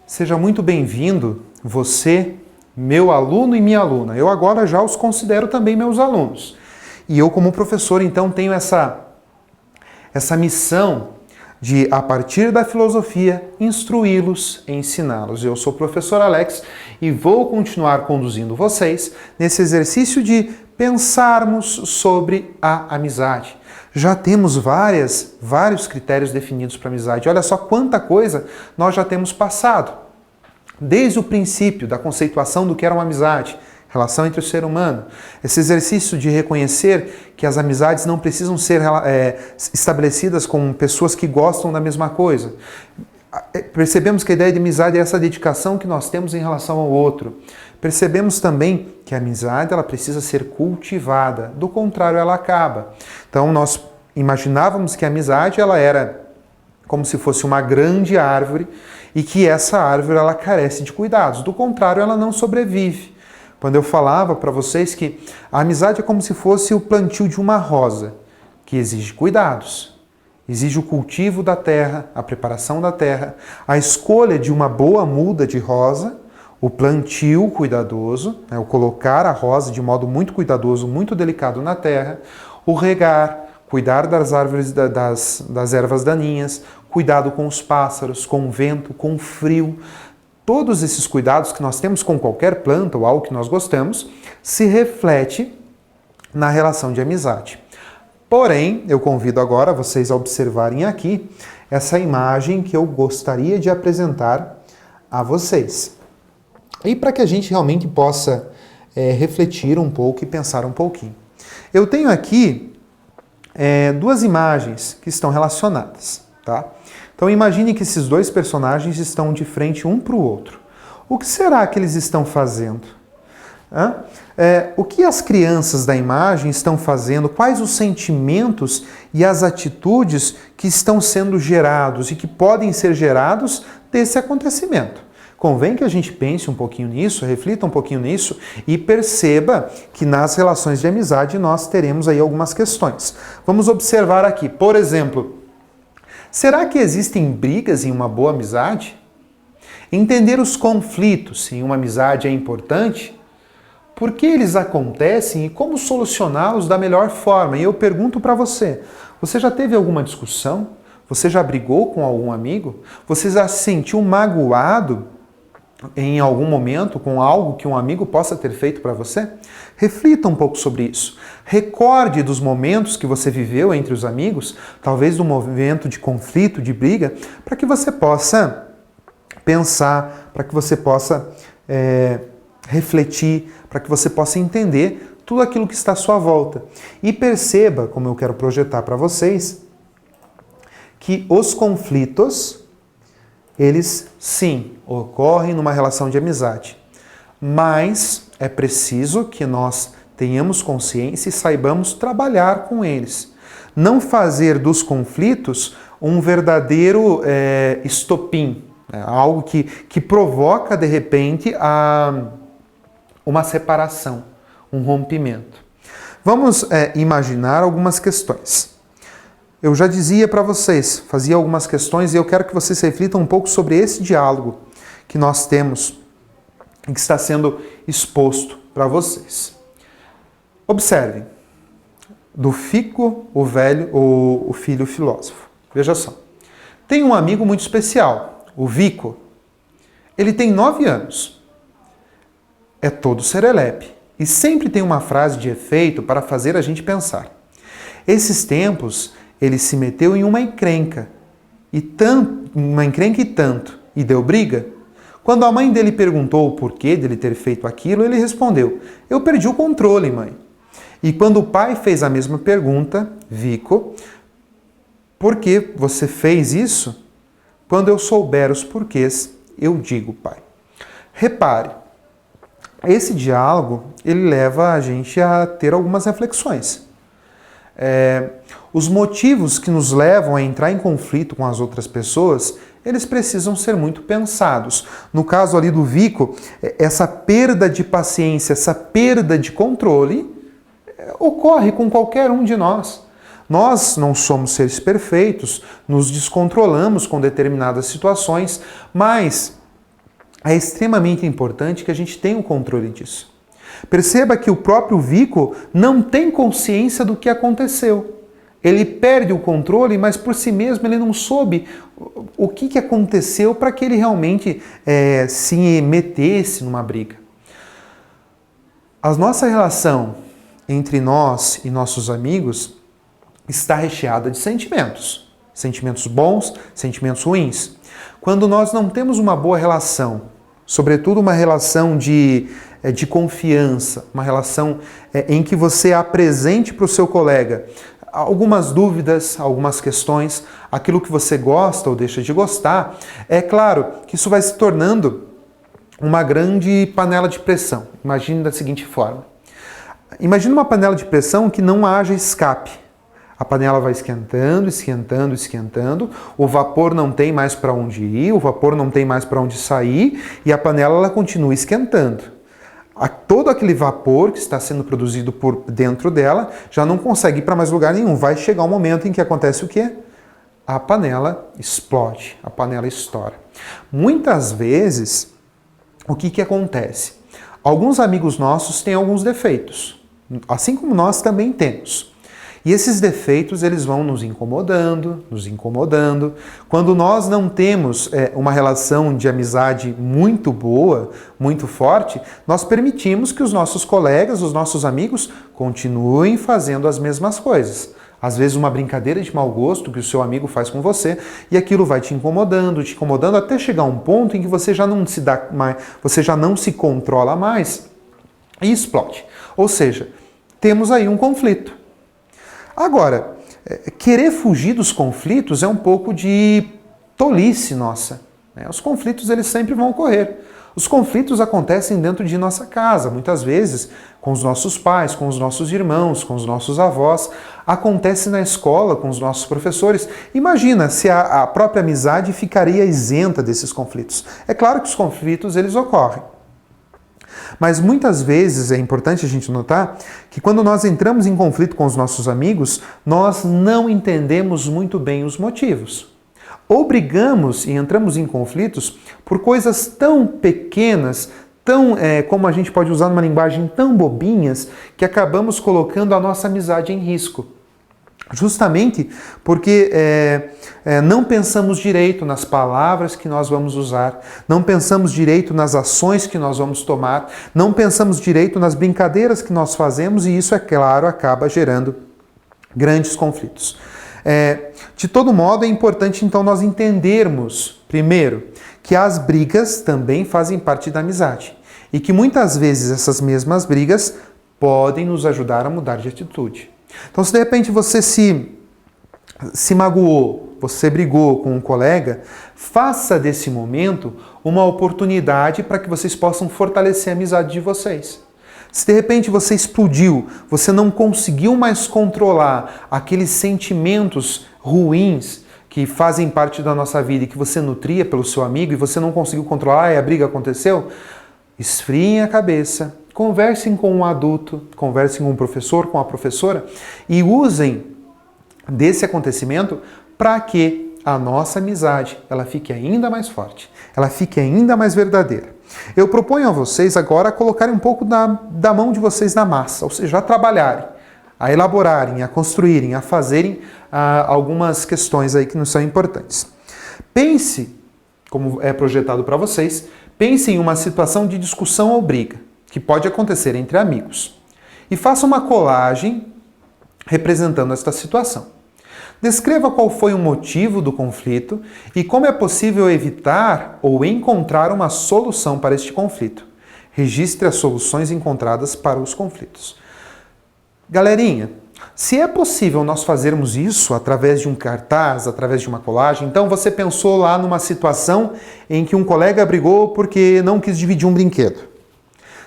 Seja muito bem-vindo, você, meu aluno e minha aluna. Eu agora já os considero também meus alunos. E eu, como professor, então, tenho essa missão de, a partir da filosofia, instruí-los e ensiná-los. Eu sou o professor Alex e vou continuar conduzindo vocês nesse exercício de pensarmos sobre a amizade. Já temos vários critérios definidos para amizade. Olha só quanta coisa nós já temos passado. Desde o princípio da conceituação do que era uma amizade, relação entre o ser humano, esse exercício de reconhecer que as amizades não precisam ser estabelecidas com pessoas que gostam da mesma coisa. Percebemos que a ideia de amizade é essa dedicação que nós temos em relação ao outro. Percebemos também que a amizade ela precisa ser cultivada, do contrário ela acaba. Então nós imaginávamos que a amizade ela era como se fosse uma grande árvore e que essa árvore ela carece de cuidados, do contrário ela não sobrevive. Quando eu falava para vocês que a amizade é como se fosse o plantio de uma rosa, que exige cuidados. Exige o cultivo da terra, a preparação da terra, a escolha de uma boa muda de rosa, o plantio cuidadoso, o colocar a rosa de modo muito cuidadoso, muito delicado na terra, o regar, cuidar das árvores, das ervas daninhas, cuidado com os pássaros, com o vento, com o frio. Todos esses cuidados que nós temos com qualquer planta ou algo que nós gostamos, se reflete na relação de amizade. Porém, eu convido agora vocês a observarem aqui essa imagem que eu gostaria de apresentar a vocês. E para que a gente realmente possa refletir um pouco e pensar um pouquinho. Eu tenho aqui duas imagens que estão relacionadas, tá? Então imagine que esses dois personagens estão de frente um para o outro. O que será que eles estão fazendo? O que as crianças da imagem estão fazendo? Quais os sentimentos e as atitudes que estão sendo gerados e que podem ser gerados desse acontecimento? Convém que a gente pense um pouquinho nisso, reflita um pouquinho nisso e perceba que nas relações de amizade nós teremos aí algumas questões. Vamos observar aqui, por exemplo, será que existem brigas em uma boa amizade? Entender os conflitos em uma amizade é importante? Por que eles acontecem e como solucioná-los da melhor forma? E eu pergunto para você, você já teve alguma discussão? Você já brigou com algum amigo? Você já se sentiu magoado em algum momento com algo que um amigo possa ter feito para você? Reflita um pouco sobre isso. Recorde dos momentos que você viveu entre os amigos, talvez do momento de conflito, de briga, para que você possa pensar, para que você possa refletir, para que você possa entender tudo aquilo que está à sua volta. E perceba, como eu quero projetar para vocês, que os conflitos, eles sim ocorrem numa relação de amizade, mas é preciso que nós tenhamos consciência e saibamos trabalhar com eles. Não fazer dos conflitos um verdadeiro estopim, algo que provoca de repente uma separação, um rompimento. Vamos imaginar algumas questões. Eu já dizia para vocês, fazia algumas questões e eu quero que vocês reflitam um pouco sobre esse diálogo que nós temos e que está sendo exposto para vocês. Observem, do Fico, o filho filósofo. Veja só, tem um amigo muito especial, o Vico. Ele tem 9 anos, é todo serelepe e sempre tem uma frase de efeito para fazer a gente pensar. Esses tempos, ele se meteu em uma encrenca e tanto, e deu briga. Quando a mãe dele perguntou o porquê dele ter feito aquilo, ele respondeu: "Eu perdi o controle, mãe." E quando o pai fez a mesma pergunta, Vico: "Por que você fez isso?" "Quando eu souber os porquês, eu digo, pai." Repare, esse diálogo, ele leva a gente a ter algumas reflexões. Os motivos que nos levam a entrar em conflito com as outras pessoas, eles precisam ser muito pensados. No caso ali do Vico, essa perda de paciência, essa perda de controle, ocorre com qualquer um de nós. Nós não somos seres perfeitos, nos descontrolamos com determinadas situações, mas é extremamente importante que a gente tenha o controle disso. Perceba que o próprio Vico não tem consciência do que aconteceu. Ele perde o controle, mas por si mesmo ele não soube o que aconteceu para que ele realmente se metesse numa briga. A nossa relação entre nós e nossos amigos está recheada de sentimentos. Sentimentos bons, sentimentos ruins. Quando nós não temos uma boa relação, sobretudo uma relação de confiança, uma relação em que você apresente para o seu colega algumas dúvidas, algumas questões, aquilo que você gosta ou deixa de gostar, é claro que isso vai se tornando uma grande panela de pressão. Imagine da seguinte forma. Imagine uma panela de pressão que não haja escape. A panela vai esquentando, esquentando, esquentando, o vapor não tem mais para onde ir, o vapor não tem mais para onde sair e a panela ela continua esquentando. Todo aquele vapor que está sendo produzido por dentro dela já não consegue ir para mais lugar nenhum. Vai chegar um momento em que acontece o quê? A panela explode, a panela estoura. Muitas vezes, o que acontece? Alguns amigos nossos têm alguns defeitos, assim como nós também temos. E esses defeitos, eles vão nos incomodando, nos incomodando. Quando nós não temos uma relação de amizade muito boa, muito forte, nós permitimos que os nossos colegas, os nossos amigos, continuem fazendo as mesmas coisas. Às vezes uma brincadeira de mau gosto que o seu amigo faz com você, e aquilo vai te incomodando, até chegar um ponto em que você já não se dá mais, você já não se controla mais e explode. Ou seja, temos aí um conflito. Agora, querer fugir dos conflitos é um pouco de tolice nossa. Os conflitos eles sempre vão ocorrer. Os conflitos acontecem dentro de nossa casa, muitas vezes com os nossos pais, com os nossos irmãos, com os nossos avós. Acontece na escola, com os nossos professores. Imagina se a própria amizade ficaria isenta desses conflitos. É claro que os conflitos eles ocorrem. Mas muitas vezes é importante a gente notar que quando nós entramos em conflito com os nossos amigos, nós não entendemos muito bem os motivos. Ou brigamos e entramos em conflitos por coisas tão pequenas, como a gente pode usar numa linguagem tão bobinhas, que acabamos colocando a nossa amizade em risco. Justamente porque não pensamos direito nas palavras que nós vamos usar, não pensamos direito nas ações que nós vamos tomar, não pensamos direito nas brincadeiras que nós fazemos e isso, é claro, acaba gerando grandes conflitos. De todo modo, é importante então nós entendermos, primeiro, que as brigas também fazem parte da amizade e que muitas vezes essas mesmas brigas podem nos ajudar a mudar de atitude. Então, se de repente você se magoou, você brigou com um colega, faça desse momento uma oportunidade para que vocês possam fortalecer a amizade de vocês. Se de repente você explodiu, você não conseguiu mais controlar aqueles sentimentos ruins que fazem parte da nossa vida e que você nutria pelo seu amigo e você não conseguiu controlar e a briga aconteceu, esfriem a cabeça. Conversem com um adulto, conversem com um professor, com a professora e usem desse acontecimento para que a nossa amizade ela fique ainda mais forte, ela fique ainda mais verdadeira. Eu proponho a vocês agora colocarem um pouco da mão de vocês na massa, ou seja, a trabalharem, a elaborarem, a construírem, a fazerem algumas questões aí que nos são importantes. Pense, como é projetado para vocês, pense em uma situação de discussão ou briga que pode acontecer entre amigos. E faça uma colagem representando esta situação. Descreva qual foi o motivo do conflito e como é possível evitar ou encontrar uma solução para este conflito. Registre as soluções encontradas para os conflitos. Galerinha, se é possível nós fazermos isso através de um cartaz, através de uma colagem, então você pensou lá numa situação em que um colega brigou porque não quis dividir um brinquedo.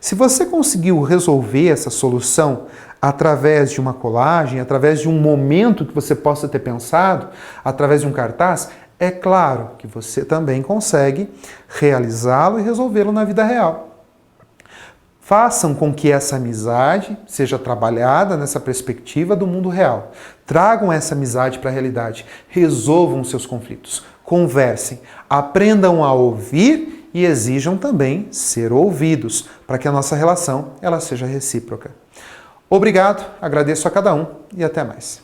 Se você conseguiu resolver essa solução através de uma colagem, através de um momento que você possa ter pensado, através de um cartaz, é claro que você também consegue realizá-lo e resolvê-lo na vida real. Façam com que essa amizade seja trabalhada nessa perspectiva do mundo real. Tragam essa amizade para a realidade. Resolvam seus conflitos. Conversem. Aprendam a ouvir e exijam também ser ouvidos, para que a nossa relação ela seja recíproca. Obrigado, agradeço a cada um e até mais.